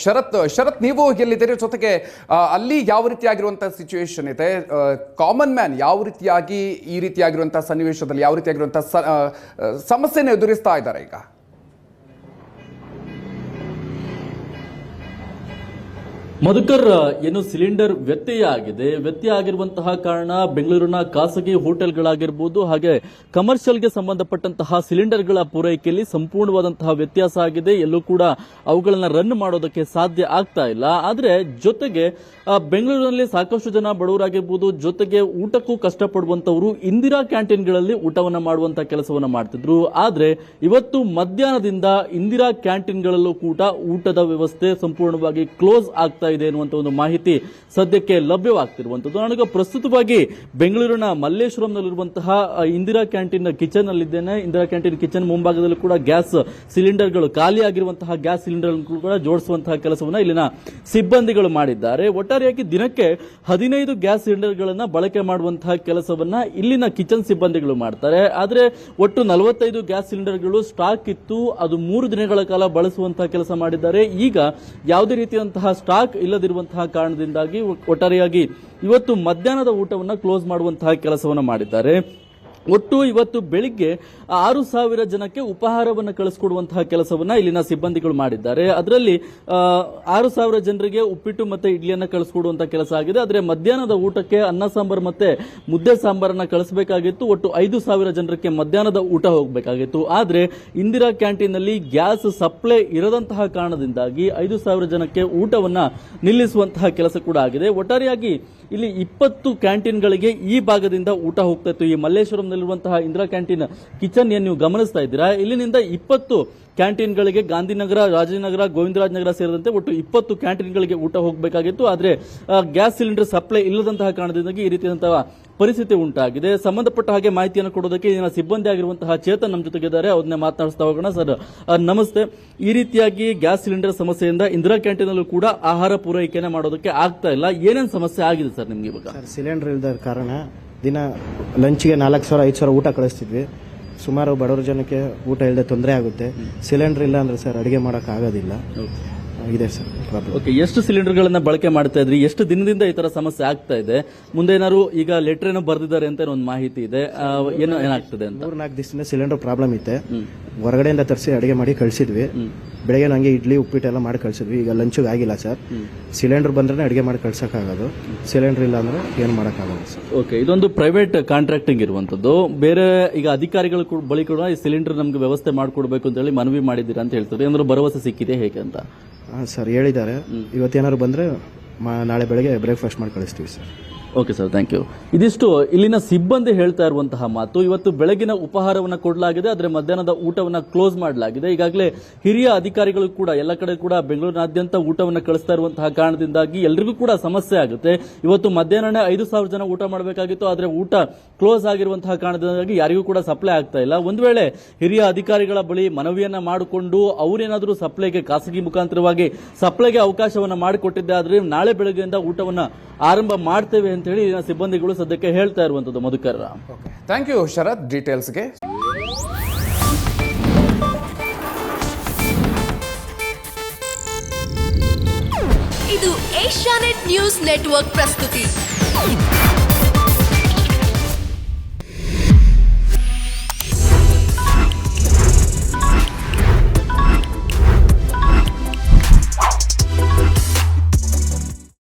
ಶರತ್ ನೀವು ಎಲ್ಲಿದ್ದೀರಿ, ಜೊತೆಗೆ ಅಲ್ಲಿ ಯಾವ ರೀತಿಯಾಗಿರುವಂತಹ ಸಿಚುವೇಶನ್ ಇದೆ, ಕಾಮನ್ ಮ್ಯಾನ್ ಯಾವ ರೀತಿಯಾಗಿ ಈ ರೀತಿಯಾಗಿರುವಂತಹ ಸನ್ನಿವೇಶದಲ್ಲಿ ಯಾವ ರೀತಿಯಾಗಿರುವಂತಹ ಸಮಸ್ಯೆನ ಎದುರಿಸ್ತಾ ಇದ್ದಾರೆ ಈಗ? ಮಧುಕರ್, ಏನು ಸಿಲಿಂಡರ್ ವ್ಯತ್ಯಯ ಆಗಿರುವಂತಹ ಕಾರಣ ಬೆಂಗಳೂರಿನ ಖಾಸಗಿ ಹೋಟೆಲ್ಗಳಾಗಿರ್ಬೋದು ಹಾಗೆ ಕಮರ್ಷಿಯಲ್ಗೆ ಸಂಬಂಧಪಟ್ಟಂತಹ ಸಿಲಿಂಡರ್ಗಳ ಪೂರೈಕೆಯಲ್ಲಿ ಸಂಪೂರ್ಣವಾದಂತಹ ವ್ಯತ್ಯಾಸ ಆಗಿದೆ. ಎಲ್ಲೂ ಕೂಡ ಅವುಗಳನ್ನ ರನ್ ಮಾಡೋದಕ್ಕೆ ಸಾಧ್ಯ ಆಗ್ತಾ ಇಲ್ಲ. ಆದ್ರೆ ಜೊತೆಗೆ ಬೆಂಗಳೂರಿನಲ್ಲಿ ಸಾಕಷ್ಟು ಜನ ಬಡವರಾಗಿರ್ಬೋದು, ಜೊತೆಗೆ ಊಟಕ್ಕೂ ಕಷ್ಟಪಡುವಂತವರು ಇಂದಿರಾ ಕ್ಯಾಂಟೀನ್ಗಳಲ್ಲಿ ಊಟವನ್ನ ಮಾಡುವಂತಹ ಕೆಲಸವನ್ನ ಮಾಡ್ತಿದ್ರು. ಆದ್ರೆ ಇವತ್ತು ಮಧ್ಯಾಹ್ನದಿಂದ ಇಂದಿರಾ ಕ್ಯಾಂಟೀನ್ಗಳಲ್ಲೂ ಕೂಡ ಊಟದ ವ್ಯವಸ್ಥೆ ಸಂಪೂರ್ಣವಾಗಿ ಕ್ಲೋಸ್ ಆಗ್ತಾ ಇದೆ ಎನ್ನುವಂತ ಒಂದು ಮಾಹಿತಿ ಸದ್ಯಕ್ಕೆ ಲಭ್ಯವಾಗ್ತಿರುವಂತದ್ದು. ನನಗೆ ಪ್ರಸ್ತುತವಾಗಿ ಬೆಂಗಳೂರಿನ ಮಲ್ಲೇಶ್ವರಂನಲ್ಲಿರುವಂತಹ ಇಂದಿರಾ ಕ್ಯಾಂಟೀನ್ ಕಿಚನ್ ನಲ್ಲಿದ್ದೇನೆ. ಇಂದಿರಾ ಕ್ಯಾಂಟೀನ್ ಕಿಚನ್ ಮುಂಭಾಗದಲ್ಲಿ ಕೂಡ ಗ್ಯಾಸ್ ಸಿಲಿಂಡರ್ಗಳು, ಖಾಲಿಯಾಗಿರುವಂತಹ ಗ್ಯಾಸ್ ಸಿಲಿಂಡರ್ ಕೂಡ ಜೋಡಿಸುವಂತಹ ಕೆಲಸವನ್ನ ಇಲ್ಲಿನ ಸಿಬ್ಬಂದಿಗಳು ಮಾಡಿದ್ದಾರೆ. ಒಟ್ಟಾರೆಯಾಗಿ ದಿನಕ್ಕೆ 15 ಗ್ಯಾಸ್ ಸಿಲಿಂಡರ್ಗಳನ್ನ ಬಳಕೆ ಮಾಡುವಂತಹ ಕೆಲಸವನ್ನ ಇಲ್ಲಿನ ಕಿಚನ್ ಸಿಬ್ಬಂದಿಗಳು ಮಾಡ್ತಾರೆ. ಆದ್ರೆ ಒಟ್ಟು 45 ಗ್ಯಾಸ್ ಸಿಲಿಂಡರ್ಗಳು ಸ್ಟಾಕ್ ಇತ್ತು, ಅದು 3 ದಿನಗಳ ಕಾಲ ಬಳಸುವಂತಹ ಕೆಲಸ ಮಾಡಿದ್ದಾರೆ. ಈಗ ಯಾವುದೇ ರೀತಿಯಂತಹ ಸ್ಟಾಕ್ ಇಲ್ಲದಿರುವಂತಹ ಕಾರಣದಿಂದಾಗಿ ಒಟ್ಟಾರೆಯಾಗಿ ಇವತ್ತು ಮಧ್ಯಾಹ್ನದ ಊಟವನ್ನು ಕ್ಲೋಸ್ ಮಾಡುವಂತಹ ಕೆಲಸವನ್ನು ಮಾಡಿದ್ದಾರೆ. ಒಟ್ಟು ಇವತ್ತು ಬೆಳಿಗ್ಗೆ 6,000 ಜನಕ್ಕೆ ಉಪಹಾರವನ್ನು ಕಳಿಸಿಕೊಡುವಂತಹ ಕೆಲಸವನ್ನ ಇಲ್ಲಿನ ಸಿಬ್ಬಂದಿಗಳು ಮಾಡಿದ್ದಾರೆ. ಅದರಲ್ಲಿ 6,000 ಜನರಿಗೆ ಉಪ್ಪಿಟ್ಟು ಮತ್ತೆ ಇಡ್ಲಿಯನ್ನ ಕಳಿಸಿಕೊಡುವಂತಹ ಕೆಲಸ ಆಗಿದೆ. ಆದರೆ ಮಧ್ಯಾಹ್ನದ ಊಟಕ್ಕೆ ಅನ್ನ ಸಾಂಬಾರ್ ಮತ್ತೆ ಮುದ್ದೆ ಸಾಂಬಾರನ್ನ ಕಳಿಸಬೇಕಾಗಿತ್ತು. ಒಟ್ಟು 5,000 ಜನರಿಗೆ ಮಧ್ಯಾಹ್ನದ ಊಟ ಹೋಗಬೇಕಾಗಿತ್ತು. ಆದ್ರೆ ಇಂದಿರಾ ಕ್ಯಾಂಟೀನ್ ನಲ್ಲಿ ಗ್ಯಾಸ್ ಸಪ್ಲೈ ಇರದಂತಹ ಕಾರಣದಿಂದಾಗಿ 5,000 ಜನಕ್ಕೆ ಊಟವನ್ನ ನಿಲ್ಲಿಸುವಂತಹ ಕೆಲಸ ಕೂಡ ಆಗಿದೆ. ಒಟ್ಟಾರೆಯಾಗಿ ಇಲ್ಲಿ 20 ಕ್ಯಾಂಟೀನ್ಗಳಿಗೆ ಈ ಭಾಗದಿಂದ ಊಟ ಹೋಗ್ತಾ ಇತ್ತು. ಈ ಮಲ್ಲೇಶ್ವರಂನಲ್ಲಿರುವಂತಹ ಇಂದಿರಾ ಕ್ಯಾಂಟೀನ್ ಕಿಚನ್ ಏನು ನೀವು ಗಮನಿಸ್ತಾ ಇದ್ದೀರಾ, ಇಲ್ಲಿನಿಂದ 20 ಕ್ಯಾಂಟೀನ್ಗಳಿಗೆ ಗಾಂಧಿನಗರ, ರಾಜನಗರ, ಗೋವಿಂದರಾಜ್ ನಗರ ಸೇರಿದಂತೆ ಒಟ್ಟು 20 ಕ್ಯಾಂಟೀನ್ಗಳಿಗೆ ಊಟ ಹೋಗಬೇಕಾಗಿತ್ತು. ಆದರೆ ಗ್ಯಾಸ್ ಸಿಲಿಂಡರ್ ಸಪ್ಲೈ ಇಲ್ಲದಂತಹ ಕಾರಣದಿಂದಾಗಿ ಈ ರೀತಿಯಾದಂತಹ ಪರಿಸ್ಥಿತಿ ಉಂಟಾಗಿದೆ. ಸಂಬಂಧಪಟ್ಟ ಹಾಗೆ ಮಾಹಿತಿಯನ್ನು ಕೊಡೋದಕ್ಕೆ ಇಲ್ಲಿನ ಸಿಬ್ಬಂದಿ ಆಗಿರುವಂತಹ ಚೇತನ್ ನಮ್ಮ ಜೊತೆಗಿದ್ದಾರೆ. ಅವ್ರನ್ನೇ ಮಾತನಾಡಿಸ್ತಾ ಹೋಗೋಣ. ಸರ್ ನಮಸ್ತೆ. ಈ ರೀತಿಯಾಗಿ ಗ್ಯಾಸ್ ಸಿಲಿಂಡರ್ ಸಮಸ್ಯೆಯಿಂದ ಇಂದಿರಾ ಕ್ಯಾಂಟೀನ್ ಅಲ್ಲೂ ಕೂಡ ಆಹಾರ ಪೂರೈಕೆನೆ ಮಾಡೋದಕ್ಕೆ ಆಗ್ತಾ ಇಲ್ಲ. ಏನೇನು ಸಮಸ್ಯೆ ಆಗಿದೆ ಸರ್ ನಿಮ್ಗೆ ಇವಾಗ? ಸಿಲಿಂಡರ್ ಇಲ್ಲದ ಕಾರಣ ದಿನ ಲಂಚ್ಗೆ 4,000-5,000 ಊಟ ಕಳಿಸ್ತಿದ್ವಿ. ಸುಮಾರು ಬಡವರ ಜನಕ್ಕೆ ಊಟ ಇಲ್ಲದೆ ತೊಂದರೆ ಆಗುತ್ತೆ. ಸಿಲಿಂಡರ್ ಇಲ್ಲ ಅಂದ್ರೆ ಸರ್ ಅಡಿಗೆ ಮಾಡಕ್ ಆಗೋದಿಲ್ಲ ಇದೆ ಸರ್ ಪ್ರಾಬ್ಲಮ್. ಓಕೆ, ಎಷ್ಟು ಸಿಲಿಂಡರ್ಗಳನ್ನ ಬಳಕೆ ಮಾಡ್ತಾ ಇದ್ರಿ? ಎಷ್ಟು ದಿನದಿಂದ ಈ ತರ ಸಮಸ್ಯೆ ಆಗ್ತಾ ಇದೆ? ಮುಂದೆ ಏನಾದ್ರು ಈಗ ಲೆಟರ್ ಏನೋ ಬರ್ದಿದ್ದಾರೆ ಅಂತ ಒಂದು ಮಾಹಿತಿ ಇದೆ, ಏನಾಗ್ತದೆ ಅಂತ? 3-4 ದಿವಸದಿಂದ ಸಿಲಿಂಡರ್ ಪ್ರಾಬ್ಲಮ್ ಇತ್ತೆ. ಹೊರಗಡೆಯಿಂದ ತರಿಸಿ ಅಡಿಗೆ ಮಾಡಿ ಕಳಿಸಿದ್ವಿ. ಬೆಳಗ್ಗೆ ನಂಗೆ ಇಡ್ಲಿ ಉಪ್ಪಿಟ್ಟೆಲ್ಲ ಮಾಡಿ ಕಳಿಸಿದ್ವಿ. ಈಗ ಲಂಚ್ಗೆ ಆಗಿಲ್ಲ ಸರ್. ಸಿಲಿಂಡರ್ ಬಂದ್ರೆ ಅಡಿಗೆ ಮಾಡಿ ಕಳ್ಸಕ್ಕಾಗೋದು. ಸಿಲಿಂಡರ್ ಇಲ್ಲ ಅಂದ್ರೆ ಏನು ಮಾಡೋಕ್ಕಾಗಲ್ಲ ಸರ್. ಓಕೆ, ಇದೊಂದು ಪ್ರೈವೇಟ್ ಕಾಂಟ್ರಾಕ್ಟಿಂಗ್ ಇರುವಂತದ್ದು. ಬೇರೆ ಈಗ ಅಧಿಕಾರಿಗಳು ಬಳಿ ಕೂಡ ಈ ಸಿಲಿಂಡರ್ ನಮ್ಗೆ ವ್ಯವಸ್ಥೆ ಮಾಡಿಕೊಡ್ಬೇಕು ಅಂತ ಹೇಳಿ ಮನವಿ ಮಾಡಿದ್ದೀರಾ ಅಂತ ಹೇಳ್ತಾರೆ. ಏನಾದ್ರು ಭರವಸೆ ಸಿಕ್ಕಿದೆ ಹೇಗೆ ಅಂತ? ಸರ್ ಹೇಳಿದ್ದಾರೆ. ಇವತ್ತೇನಾದ್ರು ಬಂದ್ರೆ ನಾಳೆ ಬೆಳಗ್ಗೆ ಬ್ರೇಕ್ಫಾಸ್ಟ್ ಮಾಡಿ ಕಳಿಸ್ತೀವಿ sir. Okay sir, thank you. ಇದಿಷ್ಟು ಇಲ್ಲಿನ ಸಿಬ್ಬಂದಿ ಹೇಳ್ತಾ ಇರುವಂತಹ ಮಾತು. ಇವತ್ತು ಬೆಳಗಿನ ಉಪಹಾರವನ್ನು ಕೊಡಲಾಗಿದೆ, ಆದರೆ ಮಧ್ಯಾಹ್ನದ ಊಟವನ್ನು ಕ್ಲೋಸ್ ಮಾಡಲಾಗಿದೆ. ಈಗಾಗಲೇ ಹಿರಿಯ ಅಧಿಕಾರಿಗಳು ಕೂಡ ಎಲ್ಲ ಕಡೆ ಕೂಡ ಬೆಂಗಳೂರಿನಾದ್ಯಂತ ಊಟವನ್ನು ಕಳಿಸ್ತಾ ಇರುವಂತಹ ಕಾರಣದಿಂದಾಗಿ ಎಲ್ರಿಗೂ ಕೂಡ ಸಮಸ್ಯೆ ಆಗುತ್ತೆ. ಇವತ್ತು ಮಧ್ಯಾಹ್ನ 5,000 ಜನ ಊಟ ಮಾಡಬೇಕಾಗಿತ್ತು, ಆದರೆ ಊಟ ಕ್ಲೋಸ್ ಆಗಿರುವಂತಹ ಕಾರಣದಿಂದಾಗಿ ಯಾರಿಗೂ ಕೂಡ ಸಪ್ಲೈ ಆಗ್ತಾ ಇಲ್ಲ. ಒಂದು ವೇಳೆ ಹಿರಿಯ ಅಧಿಕಾರಿಗಳ ಬಳಿ ಮನವಿಯನ್ನ ಮಾಡಿಕೊಂಡು ಅವರೇನಾದರೂ ಸಪ್ಲೈಗೆ ಖಾಸಗಿ ಮುಖಾಂತರವಾಗಿ ಸಪ್ಲೈಗೆ ಅವಕಾಶವನ್ನು ಮಾಡಿಕೊಟ್ಟಿದ್ದೆ ಆದರೆ ನಾಳೆ ಬೆಳಗ್ಗೆಯಿಂದ ಊಟವನ್ನು ಆರಂಭ ಮಾಡ್ತೇವೆ ಅಂತ ಹೇಳಿ ಸಿಬ್ಬಂದಿಗಳು ಸದ್ಯಕ್ಕೆ ಹೇಳ್ತಾ ಇರುವಂತದ್ದು. ಮಧುಕರ್, ಥ್ಯಾಂಕ್ ಯು ಶರತ್ ಡೀಟೇಲ್ಸ್ಗೆ. ಇದು ಏಷ್ಯಾನೆಟ್ ನ್ಯೂಸ್ ನೆಟ್ವರ್ಕ್ ಪ್ರಸ್ತುತಿ.